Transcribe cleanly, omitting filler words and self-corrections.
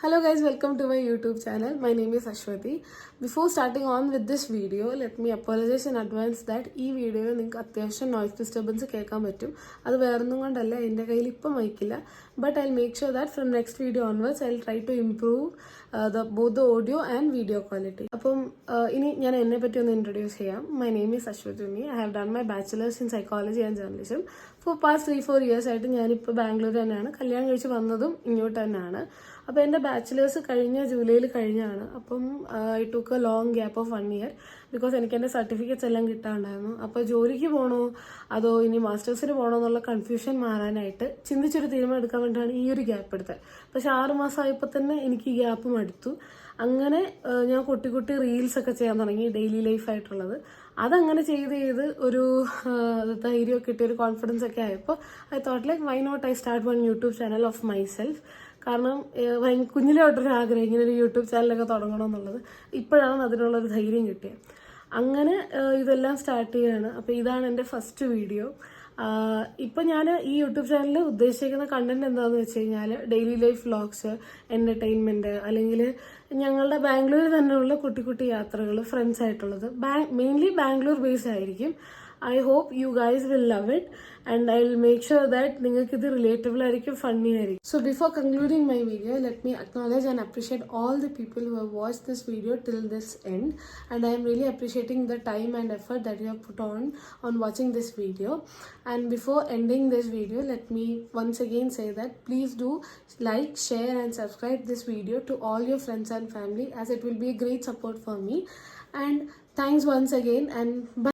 Hello guys, welcome to my YouTube channel. My name is Ashwati. Before starting on with this video, let me apologize in advance that ഈ വീഡിയോയിൽ നിങ്ങൾക്ക് അത്യാവശ്യം noise disturbance കേൾക്കാൻ പറ്റും. അത് വേറൊന്നും കൊണ്ടല്ല, എൻ്റെ കയ്യിൽ ഇപ്പം മൈക്കില്ല. But I'll make sure that from next video onwards, I'll try to improve both the audio and video quality. അപ്പം ഇനി ഞാൻ എന്നെ പറ്റി ഒന്ന് ഇൻട്രൊഡ്യൂസ് ചെയ്യാം. My name is Ashwati. I have done my bachelor's in psychology and journalism. For past 3-4 years ആയിട്ട് ഞാനിപ്പോൾ ബാംഗ്ലൂർ തന്നെയാണ്. കല്യാണം കഴിച്ച് വന്നതും ഇങ്ങോട്ട് തന്നെയാണ്. അപ്പോൾ എൻ്റെ ബാച്ചിലേഴ്സ് കഴിഞ്ഞ ജൂലൈയിൽ കഴിഞ്ഞാണ്. അപ്പം I took A long gap of 1 year because എനിക്ക് എൻ്റെ സർട്ടിഫിക്കറ്റ്സ് എല്ലാം കിട്ടാണ്ടായിരുന്നു. അപ്പോൾ ജോലിക്ക് പോകണോ അതോ ഇനി മാസ്റ്റേഴ്സിന് പോകണോ എന്നുള്ള കൺഫ്യൂഷൻ മാറാനായിട്ട് ചിന്തിച്ചൊരു തീരുമാനം എടുക്കാൻ വേണ്ടിയിട്ടാണ് ഈ ഒരു ഗ്യാപ്പ് എടുത്തത്. പക്ഷെ 6 മാസമായപ്പോൾ തന്നെ എനിക്ക് ഈ ഗ്യാപ്പ് മടുത്തു. അങ്ങനെ ഞാൻ കുട്ടി റീൽസ് ഒക്കെ ചെയ്യാൻ തുടങ്ങി, ഡെയിലി ലൈഫായിട്ടുള്ളത്. അതങ്ങനെ ചെയ്ത് ഒരു ധൈര്യമൊക്കെ കിട്ടിയ ഒരു കോൺഫിഡൻസ് ഒക്കെ ആയപ്പോൾ I thought like why not I start one YouTube channel of myself. കാരണം കുഞ്ഞിലെ തൊട്ടൊരു ആഗ്രഹം ഇങ്ങനെ ഒരു യൂട്യൂബ് ചാനലൊക്കെ തുടങ്ങണമെന്നുള്ളത്. ഇപ്പോഴാണ് അതിനുള്ളൊരു ധൈര്യം കിട്ടിയത്. അങ്ങനെ ഇതെല്ലാം സ്റ്റാർട്ട് ചെയ്യുകയാണ്. അപ്പോൾ ഇതാണ് എൻ്റെ ഫസ്റ്റ് വീഡിയോ. ഇപ്പം ഞാൻ ഈ യൂട്യൂബ് ചാനലിൽ ഉദ്ദേശിക്കുന്ന കണ്ടന്റ് എന്താണെന്ന് വെച്ച് കഴിഞ്ഞാൽ ഡെയിലി ലൈഫ് വ്ളോഗ്സ്, എൻ്റർടൈൻമെൻറ്റ്, അല്ലെങ്കിൽ ഞങ്ങളുടെ ബാംഗ്ലൂരിൽ തന്നെയുള്ള കുട്ടി യാത്രകൾ, ഫ്രണ്ട്സ് ആയിട്ടുള്ളത്. മെയിൻലി ബാംഗ്ലൂർ ബേസ്ഡ് ആയിരിക്കും. I hope you guys will love it and I'll make sure that നിങ്ങൾക്ക് ഇത് relatable ആയിരിക്കും, funny ആയിരിക്കും. So before concluding my video, let me acknowledge and appreciate all the people who have watched this video till this end, and I am really appreciating the time and effort that you have put on watching this video. And before ending this video, let me once again say that please do like, share and subscribe this video to all your friends and family, as it will be a great support for me. And thanks once again, and bye.